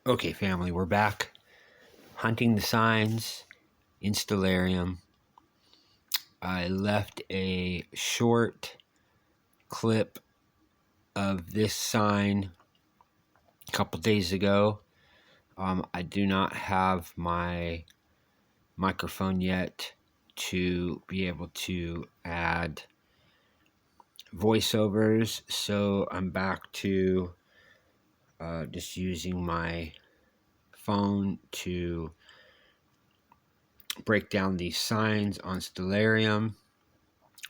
Okay, family, we're back hunting the signs in Stellarium. I left a short clip of this sign a couple days ago. I do not have my microphone yet to be able to add voiceovers, so I'm back to just using my phone to break down these signs on Stellarium.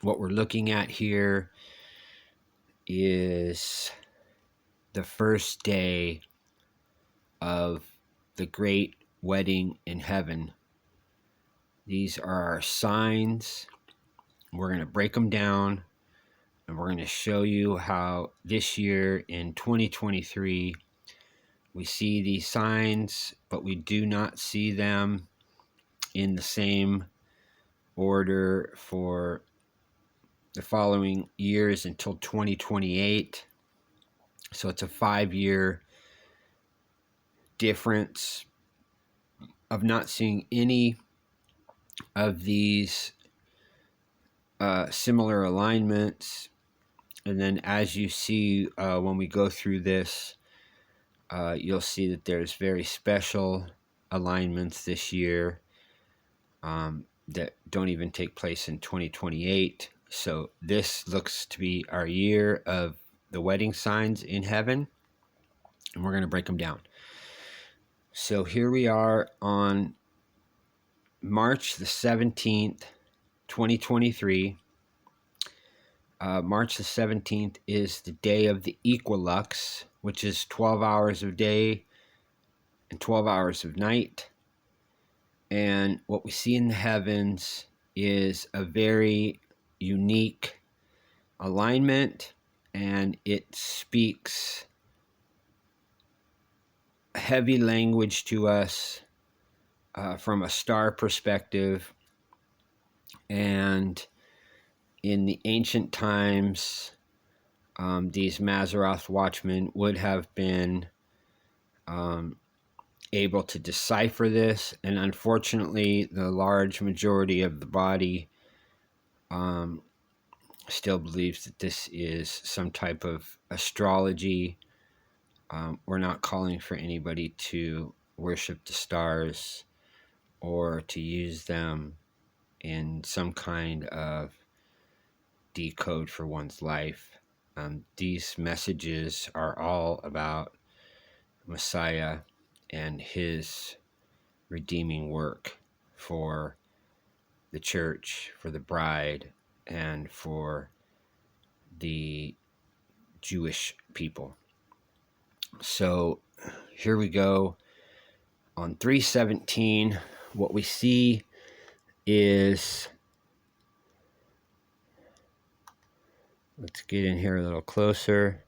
What we're looking at here is the first day of the great wedding in heaven. These are our signs. We're going to break them down, and we're going to show you how this year in 2023 we see these signs, but we do not see them in the same order for the following years until 2028. So it's a 5-year difference of not seeing any of these similar alignments. And then as you see when we go through this, you'll see that there's very special alignments this year that don't even take place in 2028. So this looks to be our year of the wedding signs in heaven, and we're going to break them down. So here we are on March the 17th, 2023. March the 17th is the day of the equilux, which is 12 hours of day and 12 hours of night. And what we see in the heavens is a very unique alignment, and it speaks heavy language to us from a star perspective. And in the ancient times, these Mazzaroth watchmen would have been able to decipher this, and unfortunately the large majority of the body still believes that this is some type of astrology. We're not calling for anybody to worship the stars or to use them in some kind of decode for one's life. These messages are all about Messiah and his redeeming work for the church, for the bride, and for the Jewish people. So here we go. On 3/17, what we see is, let's get in here a little closer.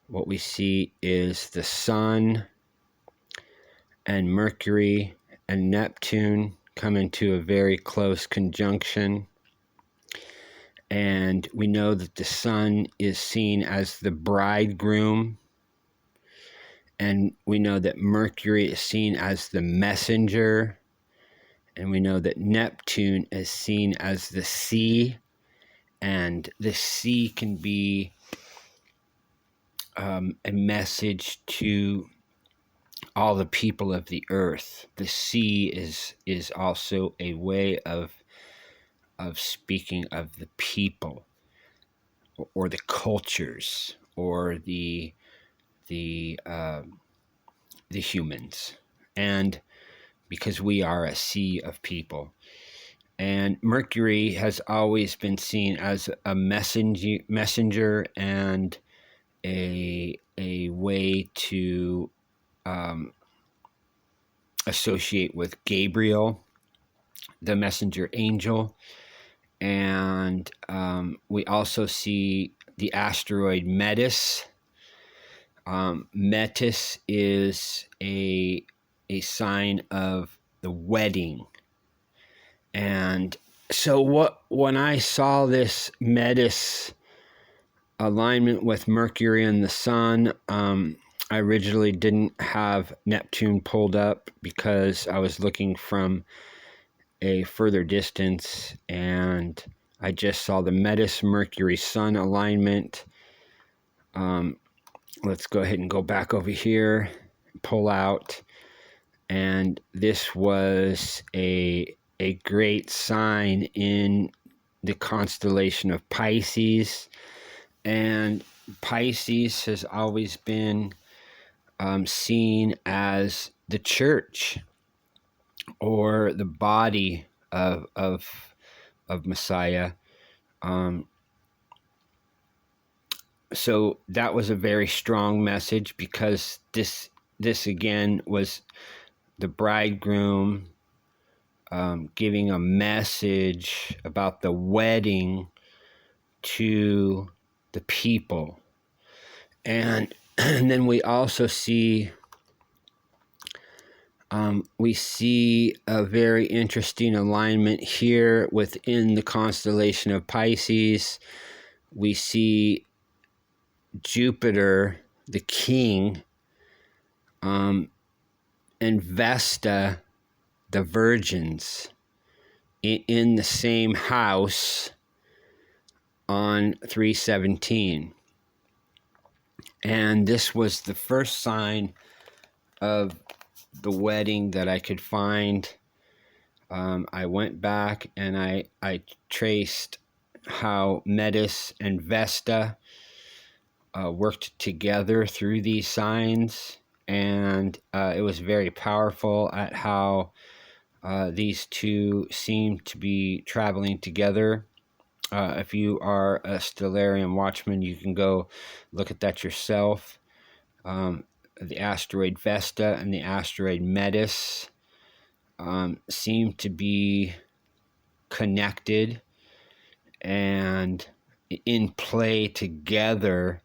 What we see is the sun and Mercury and Neptune come into a very close conjunction. And we know that the sun is seen as the bridegroom. And we know that Mercury is seen as the messenger. And we know that Neptune is seen as the sea. And the sea can be a message to all the people of the earth. The sea is also a way of speaking of the people, or the cultures, or the humans, and because we are a sea of people. And Mercury has always been seen as a messenger and a way to associate with Gabriel, the messenger angel. And we also see the asteroid Metis. Metis is a sign of the wedding. And so when I saw this Metis alignment with Mercury and the sun, I originally didn't have Neptune pulled up because I was looking from a further distance, and I just saw the Metis Mercury Sun alignment. Let's go ahead and go back over here, pull out, and this was a great sign in the constellation of Pisces. And Pisces has always been seen as the church, or the body of Messiah. So that was a very strong message, because this again was the bridegroom giving a message about the wedding to the people. And then we also see a very interesting alignment here within the constellation of Pisces. We see Jupiter, the king, and Vesta, the virgins, in the same house on 3/17. And this was the first sign of the wedding that I could find. I went back and I traced how Metis and Vesta worked together through these signs, and it was very powerful at how these two seem to be traveling together. If you are a Stellarium watchman, you can go look at that yourself. The asteroid Vesta and the asteroid Metis seem to be connected and in play together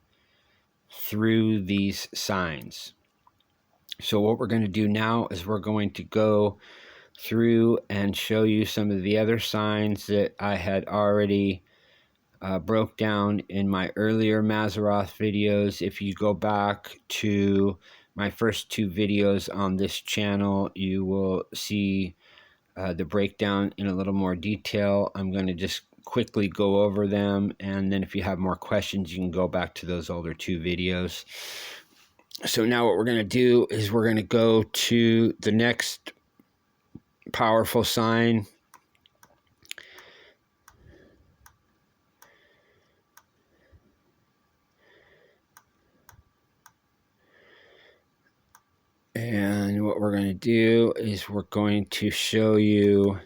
through these signs. So what we're going to do now is we're going to go through and show you some of the other signs that I had already broke down in my earlier Mazzaroth videos. If you go back to my first two videos on this channel, you will see the breakdown in a little more detail. I'm going to just quickly go over them, and then if you have more questions, you can go back to those older two videos. So now what we're going to do is we're going to go to the next powerful sign. And what we're going to do is we're going to show you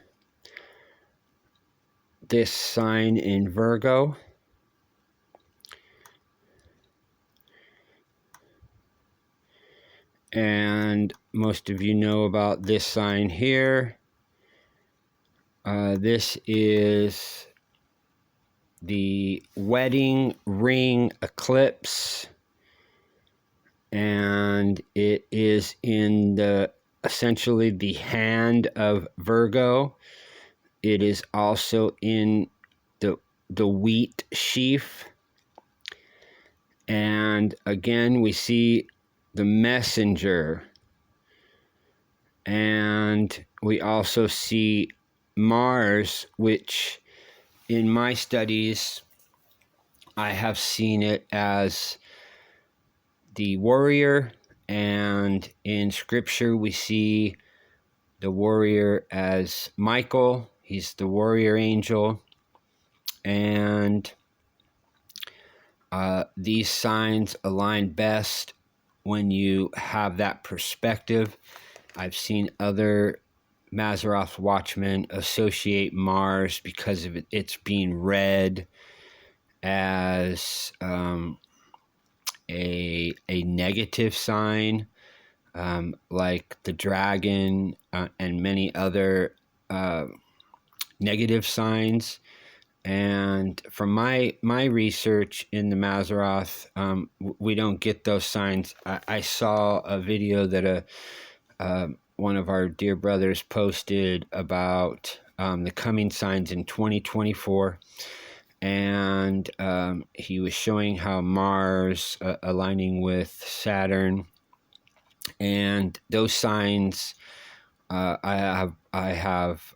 this sign in Virgo. And most of you know about this sign here. This is the wedding ring eclipse, and it is in essentially the hand of Virgo. It is also in the wheat sheaf, and again we see the messenger, and we also see Mars, which in my studies I have seen it as the warrior, and in scripture we see the warrior as Michael. He's the warrior angel, and these signs align best when you have that perspective. I've seen other Mazzaroth watchmen associate Mars because of it's being read as a negative sign, like the dragon and many other negative signs. And from my research in the Mazzaroth, we don't get those signs. I saw a video that one of our dear brothers posted about the coming signs in 2024, and he was showing how Mars aligning with Saturn, and those signs I have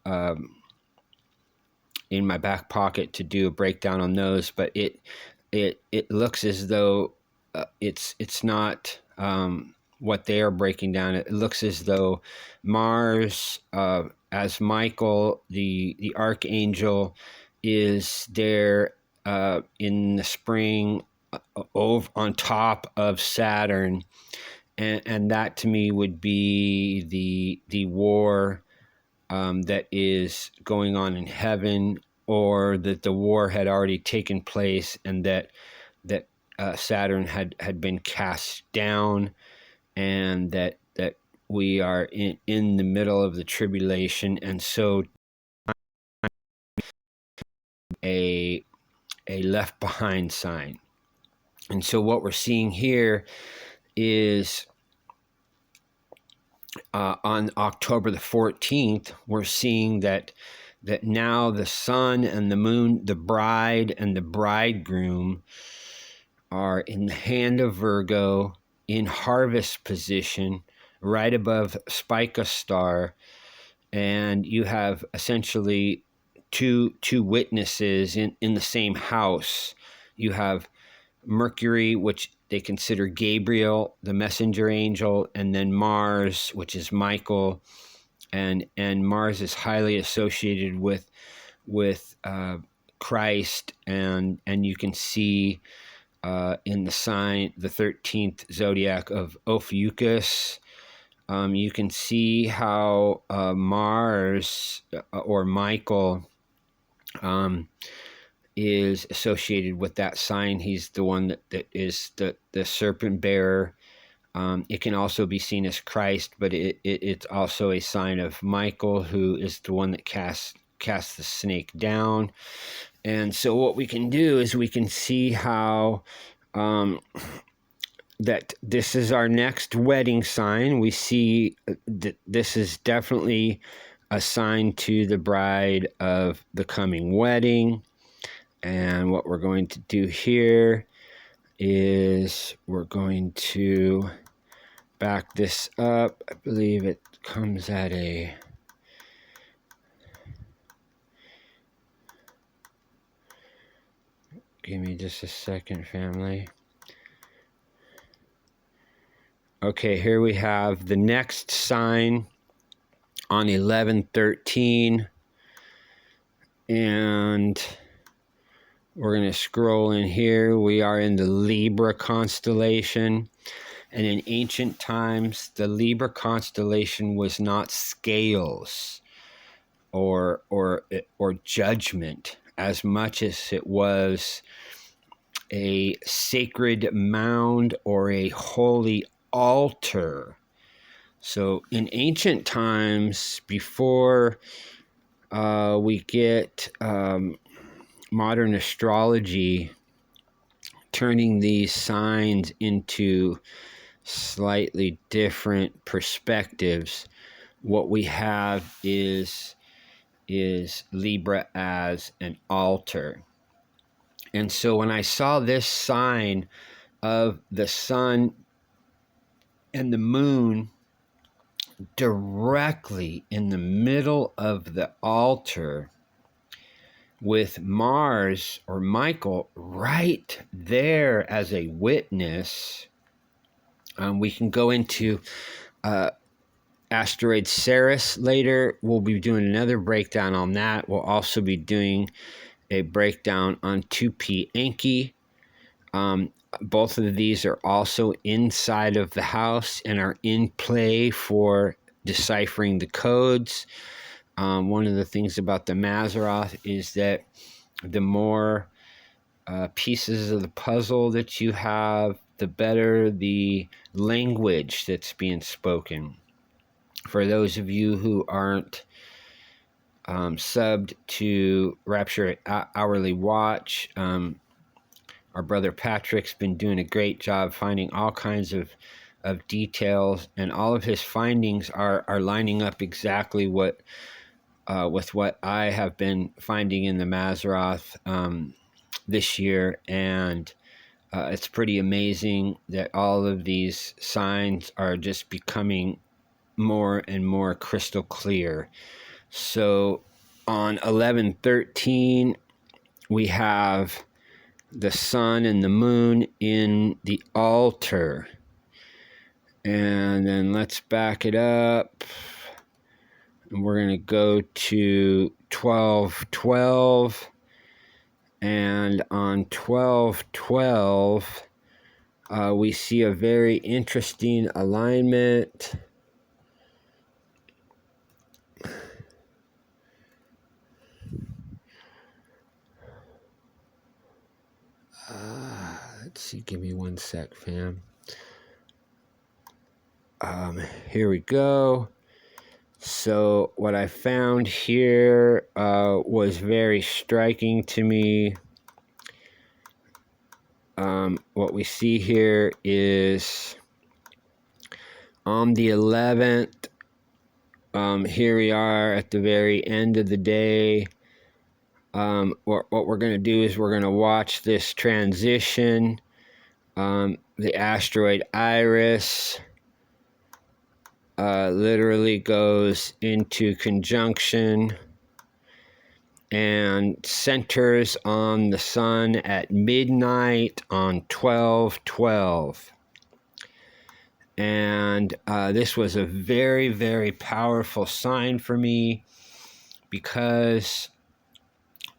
in my back pocket to do a breakdown on those, but it looks as though it's not what they are breaking down. It looks as though Mars, as Michael, the archangel, is there in the spring over on top of Saturn, and that to me would be the war that is going on in heaven, or that the war had already taken place, and that Saturn had been cast down, and that we are in the middle of the tribulation, and so a left behind sign. And so what we're seeing here is on October the 14th, we're seeing that now the sun and the moon, the bride and the bridegroom, are in the hand of Virgo in harvest position right above Spica star, and you have essentially two witnesses in the same house. You have Mercury, which they consider Gabriel, the messenger angel, and then Mars, which is Michael, and Mars is highly associated with Christ, and you can see in the sign, the 13th zodiac of Ophiuchus, you can see how Mars or Michael is associated with that sign. He's the one that is the serpent bearer. It can also be seen as Christ, but it's also a sign of Michael, who is the one that casts the snake down. And so what we can do is we can see how that this is our next wedding sign. We see that this is definitely a sign to the bride of the coming wedding. And what we're going to do here is we're going to back this up. I believe it comes at a... Give me just a second, family. Okay, here we have the next sign on 11/13, and we're going to scroll in here. We are in the Libra constellation, and in ancient times, the Libra constellation was not scales or judgment as much as it was a sacred mound or a holy altar. So in ancient times, before we get modern astrology turning these signs into slightly different perspectives, what we have is Libra as an altar. And so when I saw this sign of the sun and the moon directly in the middle of the altar, with Mars or Michael right there as a witness, we can go into asteroid Ceres later. We'll be doing another breakdown on that. We'll also be doing a breakdown on 2P Enki. Both of these are also inside of the house and are in play for deciphering the codes. One of the things about the Mazzaroth is that the more pieces of the puzzle that you have, the better the language that's being spoken. For those of you who aren't subbed to Rapture Hourly Watch, our brother Patrick's been doing a great job finding all kinds of details, and all of his findings are lining up exactly with what I have been finding in the Mazzaroth. this year, and it's pretty amazing that all of these signs are just becoming more and more crystal clear. So on 11/13, we have the sun and the moon in the altar. And then let's back it up. And we're going to go to 12/12. And on 12/12, we see a very interesting alignment. Let's see, give me one sec, fam. Here we go. So what I found here was very striking to me. What we see here is on the 11th, here we are at the very end of the day. What we're going to do is we're going to watch this transition. The asteroid Iris literally goes into conjunction and centers on the sun at midnight on 12/12. And this was a very, very powerful sign for me because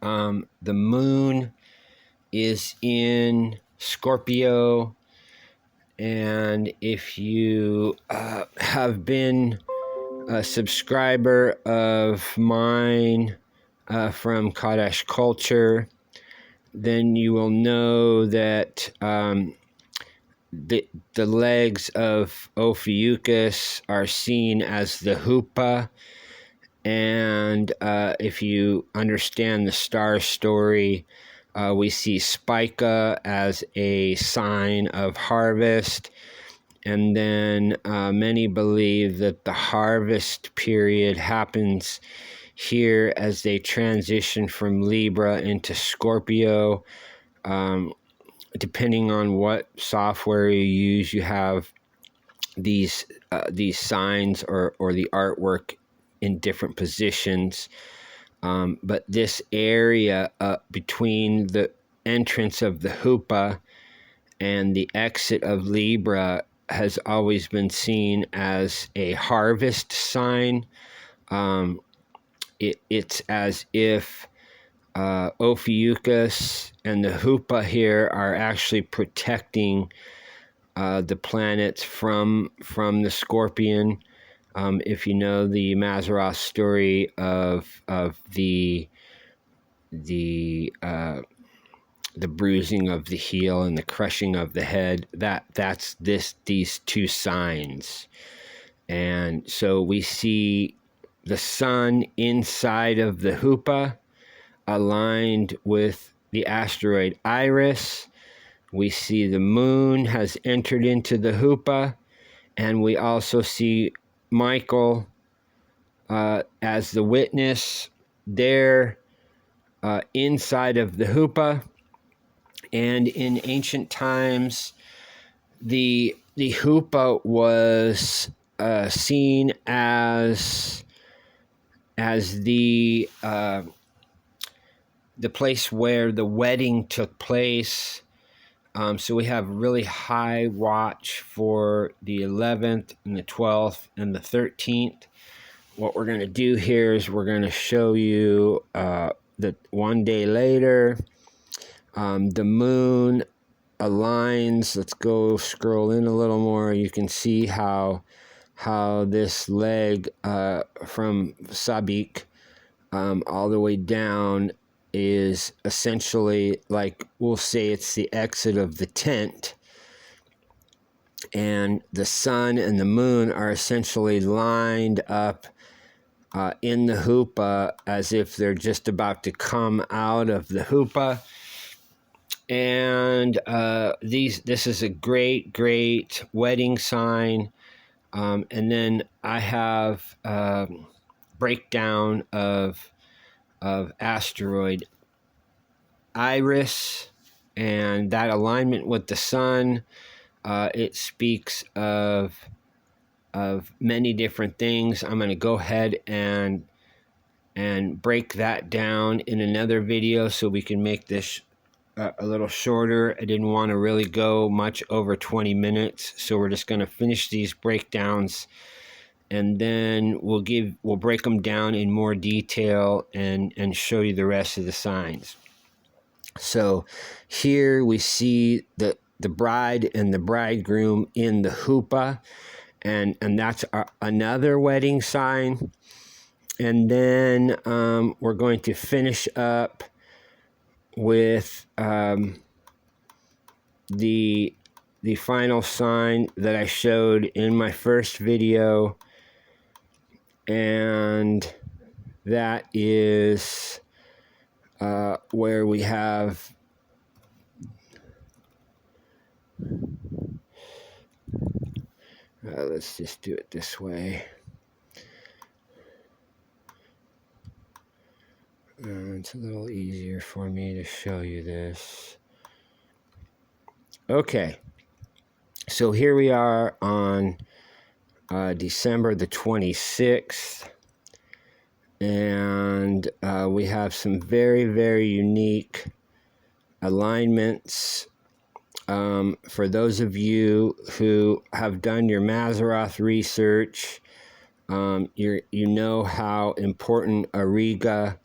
the moon is in Scorpio. And if you have been a subscriber of mine from Kaddish Culture, then you will know that the legs of Ophiuchus are seen as the Hoopa. And if you understand the star story, we see Spica as a sign of harvest. And then many believe that the harvest period happens here as they transition from Libra into Scorpio. Depending on what software you use, you have these signs or the artwork in different positions. But this area between the entrance of the Hoopa and the exit of Libra has always been seen as a harvest sign. It's as if Ophiuchus and the Hoopa here are actually protecting the planets from the Scorpion. If you know the Mazzaroth story of the bruising of the heel and the crushing of the head, that's these two signs. And so we see the sun inside of the Hoopa aligned with the asteroid Iris. We see the moon has entered into the Hoopa, and we also see Michael as the witness there inside of the Hoopa. And in ancient times, the Hoopa was seen as the place where the wedding took place. So we have really high watch for the 11th and the 12th and the 13th. What we're going to do here is we're going to show you that one day later, the moon aligns. Let's go scroll in a little more. You can see how this leg from Sabik all the way down is essentially, like, we'll say it's the exit of the tent, and the sun and the moon are essentially lined up in the Hoopa as if they're just about to come out of the Hoopa. And this is a great wedding sign. And then I have breakdown of asteroid iris and that alignment with the sun. It speaks of many different things. I'm going to go ahead and break that down in another video so we can make this a little shorter. I didn't want to really go much over 20 minutes, so we're just going to finish these breakdowns, and then we'll break them down in more detail and show you the rest of the signs. So here we see the bride and the bridegroom in the chuppah, and that's another wedding sign. And then we're going to finish up with the final sign that I showed in my first video, and that is where we have let's just do it this way. It's a little easier for me to show you this. Okay, so here we are on December the 26th, and we have some very, very unique alignments. For those of you who have done your Mazzaroth research, you know how important Auriga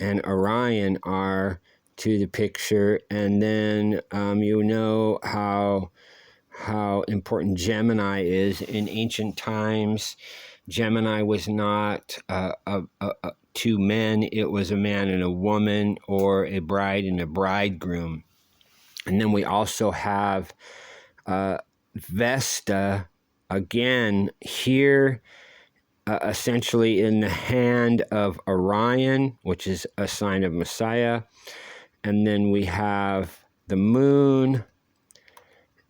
and Orion are to the picture, and then you know how important Gemini is. In ancient times, Gemini was not two men, it was a man and a woman, or a bride and a bridegroom. And then we also have Vesta, again, here, essentially in the hand of Orion, which is a sign of Messiah. And then we have the moon,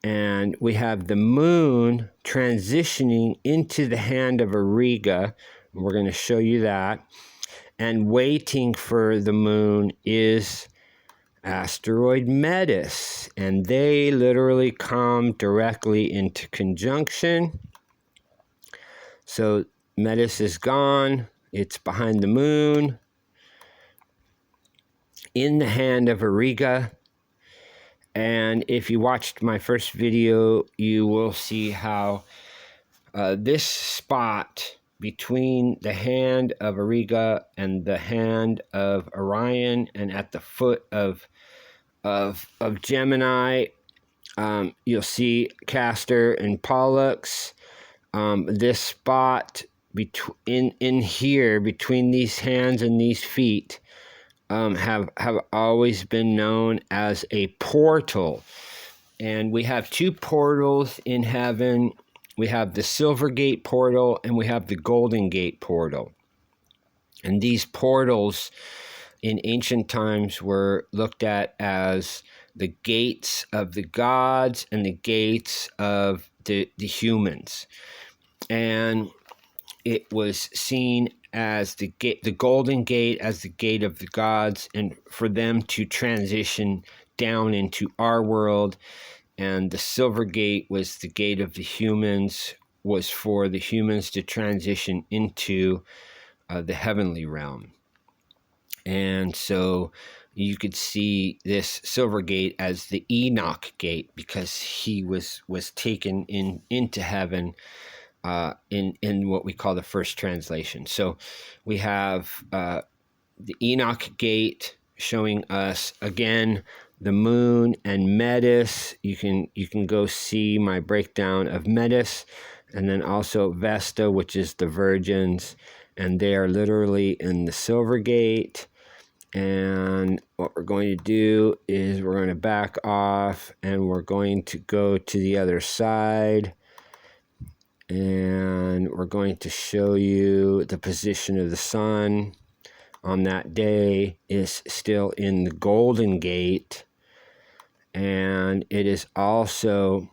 and we have the moon transitioning into the hand of Auriga. We're going to show you that. And waiting for the moon is asteroid Metis, and they literally come directly into conjunction. So Metis is gone, it's behind the moon, in the hand of Auriga. And if you watched my first video, you will see how this spot between the hand of Auriga and the hand of Orion, and at the foot of Gemini, you'll see Castor and Pollux. This spot in here between these hands and these feet have always been known as a portal. And we have two portals in heaven. We have the Silver Gate portal and we have the Golden Gate portal. And these portals in ancient times were looked at as the gates of the gods and the gates of the humans. And it was seen as the Golden Gate as the gate of the gods, and for them to transition down into our world. And the Silver Gate was the gate of the humans, was for the humans to transition into the heavenly realm. And so you could see this Silver Gate as the Enoch Gate, because he was taken into heaven in what we call the first translation. So we have the Enoch Gate showing us again the moon and Metis. You can go see my breakdown of Metis, and then also Vesta, which is the virgins, and they are literally in the Silver Gate. And what we're going to do is we're going to back off, and we're going to go to the other side, and we're going to show you the position of the sun on that day is still in the Golden Gate, and it is also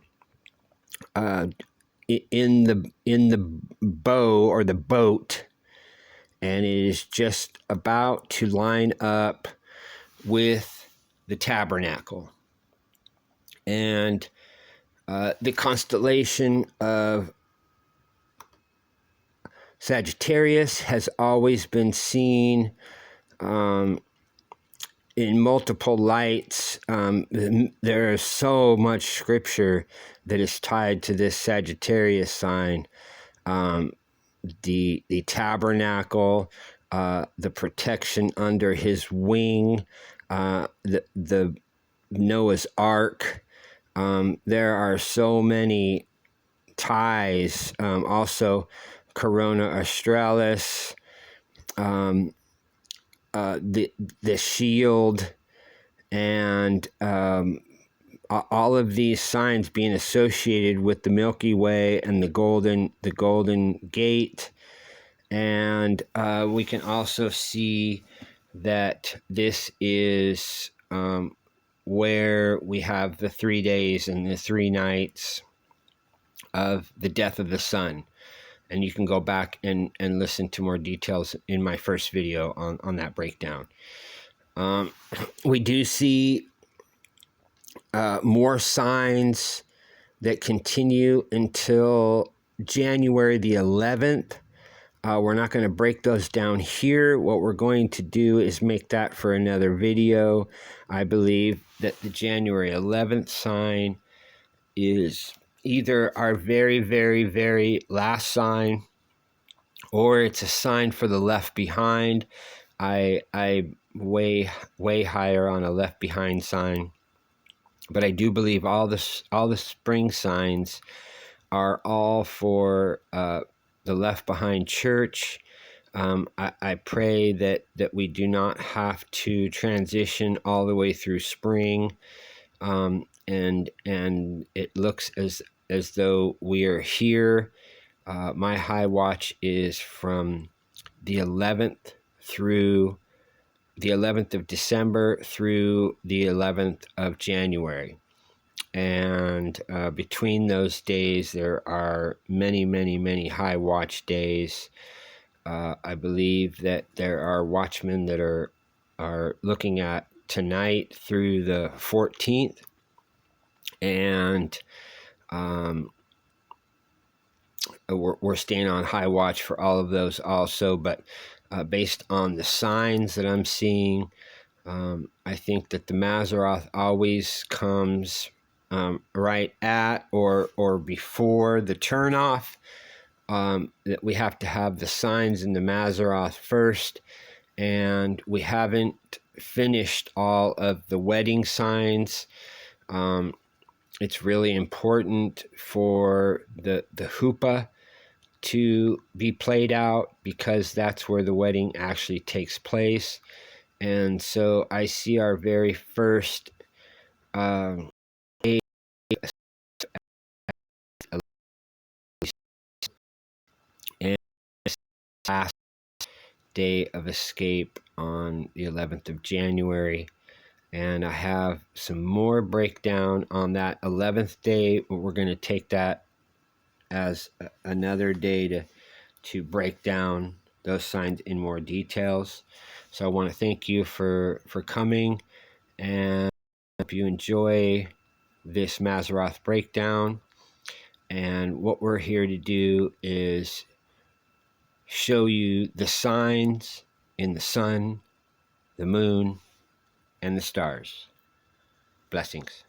in the bow or the boat, and it is just about to line up with the tabernacle. And the constellation of Sagittarius has always been seen in multiple lights. There is so much scripture that is tied to this Sagittarius sign. The tabernacle, the protection under his wing, the Noah's Ark. There are so many ties. Also, Corona Australis, the shield, and all of these signs being associated with the Milky Way and the Golden Gate. And we can also see that this is where we have the 3 days and the 3 nights of the death of the sun. And you can go back and listen to more details in my first video on that breakdown. We do see more signs that continue until January the 11th. We're not going to break those down here. What we're going to do is make that for another video. I believe that the January 11th sign is either our very, very, very last sign, or it's a sign for the left behind. I way higher on a left behind sign, but I do believe all the spring signs are all for the left behind church. I pray that we do not have to transition all the way through spring, and it looks as though we are here. My high watch is from the 11th through the 11th of December through the 11th of January. And between those days, there are many, many, many high watch days. I believe that there are watchmen that are looking at tonight through the 14th. And we're staying on high watch for all of those also. But based on the signs that I'm seeing, I think that the Mazzaroth always comes right at or before the turnoff. That we have to have the signs in the Mazzaroth first, and we haven't finished all of the wedding signs. It's really important for the huppah to be played out, because that's where the wedding actually takes place. And so I see our very first and last day of escape on the 11th of January. And I have some more breakdown on that 11th day, but we're going to take that as another day to break down those signs in more details. So I want to thank you for coming, and I hope you enjoy this Mazzaroth breakdown. And what we're here to do is show you the signs in the sun, the moon, and the stars. Blessings.